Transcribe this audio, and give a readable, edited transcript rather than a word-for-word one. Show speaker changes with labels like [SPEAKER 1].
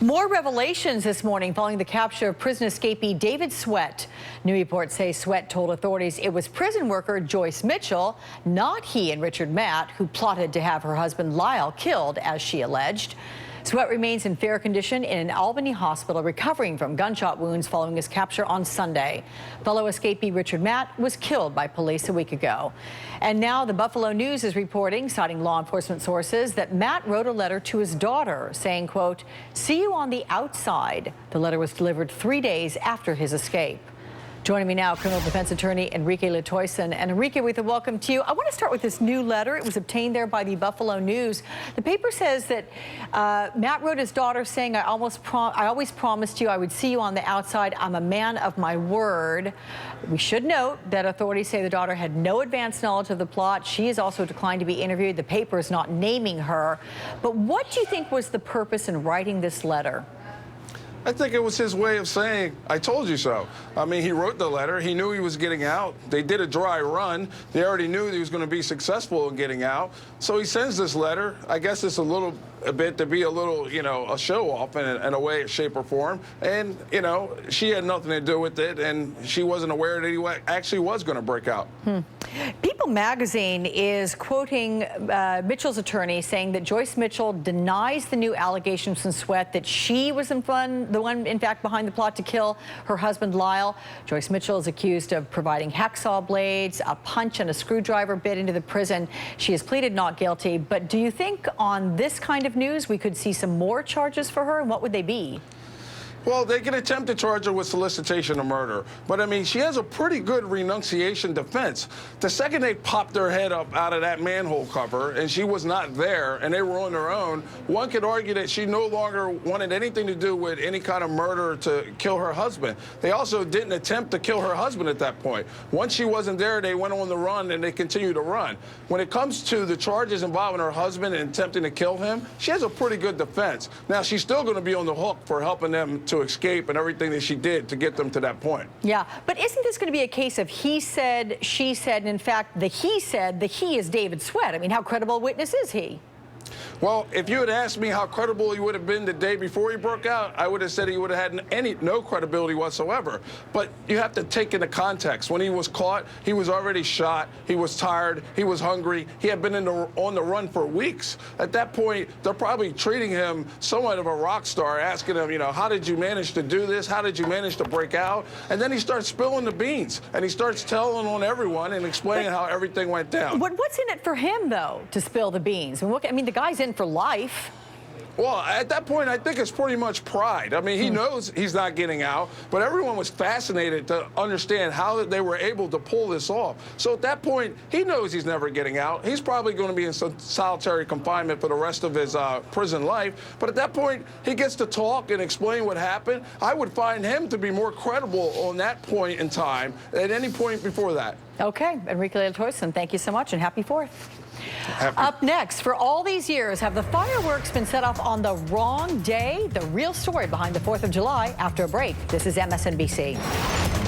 [SPEAKER 1] More revelations this morning following the capture of prison escapee David Sweat. New reports say Sweat told authorities it was prison worker Joyce Mitchell, not he and Richard Matt, who plotted to have her husband Lyle killed, as she alleged. Sweat remains in fair condition in an Albany hospital, recovering from gunshot wounds following his capture on Sunday. Fellow escapee Richard Matt was killed by police a week ago. And now the Buffalo News is reporting, citing law enforcement sources, that Matt wrote a letter to his daughter saying, quote, "See you on the outside." The letter was delivered 3 days after his escape. Joining me now, criminal defense attorney Enrique Latoison. And Enrique, with a welcome to you. I want to start with this new letter. It was obtained there by the Buffalo News. The paper says that Matt wrote his daughter saying, I always promised you I would see you on the outside. I'm a man of my word. We should note that authorities say the daughter had no advance knowledge of the plot. She has also declined to be interviewed. The paper is not naming her. But what do you think was the purpose in writing this letter?
[SPEAKER 2] I think it was his way of saying, I told you so. I mean, he wrote the letter. He knew he was getting out. They did a dry run. They already knew he was going to be successful in getting out. So he sends this letter. I guess it's a bit to be a little, a show off in a way, shape, or form. And, she had nothing to do with it, and she wasn't aware that he actually was going to break out.
[SPEAKER 1] People magazine is quoting Mitchell's attorney saying that Joyce Mitchell denies the new allegations from Sweat that she was the one, in fact, behind the plot to kill her husband, Lyle. Joyce Mitchell is accused of providing hacksaw blades, a punch, and a screwdriver bit into the prison. She has pleaded not guilty. But do you think on this kind of news we could see some more charges for her, and what would they be?
[SPEAKER 2] Well, they can attempt to charge her with solicitation of murder. But, I mean, she has a pretty good renunciation defense. The second they popped her head up out of that manhole cover and she was not there and they were on their own, one could argue that she no longer wanted anything to do with any kind of murder to kill her husband. They also didn't attempt to kill her husband at that point. Once she wasn't there, they went on the run and they continued to run. When it comes to the charges involving her husband and attempting to kill him, she has a pretty good defense. Now, she's still going to be on the hook for helping them to escape and everything that she did to get them to that point.
[SPEAKER 1] Yeah, but isn't this going to be a case of he said, she said, and in fact, the he said, the he is David Sweat? I mean, how credible a witness is he?
[SPEAKER 2] Well, if you had asked me how credible he would have been the day before he broke out, I would have said he would have had no credibility whatsoever. But you have to take into context. When he was caught, he was already shot. He was tired. He was hungry. He had been on the run for weeks. At that point, they're probably treating him somewhat of a rock star, asking him, how did you manage to do this? How did you manage to break out? And then he starts spilling the beans, and he starts telling on everyone and explaining how everything went down.
[SPEAKER 1] What's in it for him, though, to spill the beans? I mean, the guy's in for life.
[SPEAKER 2] Well, at that point, I think it's pretty much pride. I mean, he knows he's not getting out, but everyone was fascinated to understand how they were able to pull this off. So at that point, he knows he's never getting out. He's probably going to be in some solitary confinement for the rest of his prison life. But at that point, he gets to talk and explain what happened. I would find him to be more credible on that point in time than any point before that.
[SPEAKER 1] Okay, Enrique Latoison, thank you so much, and happy 4th. Up next, for all these years, have the fireworks been set off on the wrong day? The real story behind the 4th of July after a break. This is MSNBC.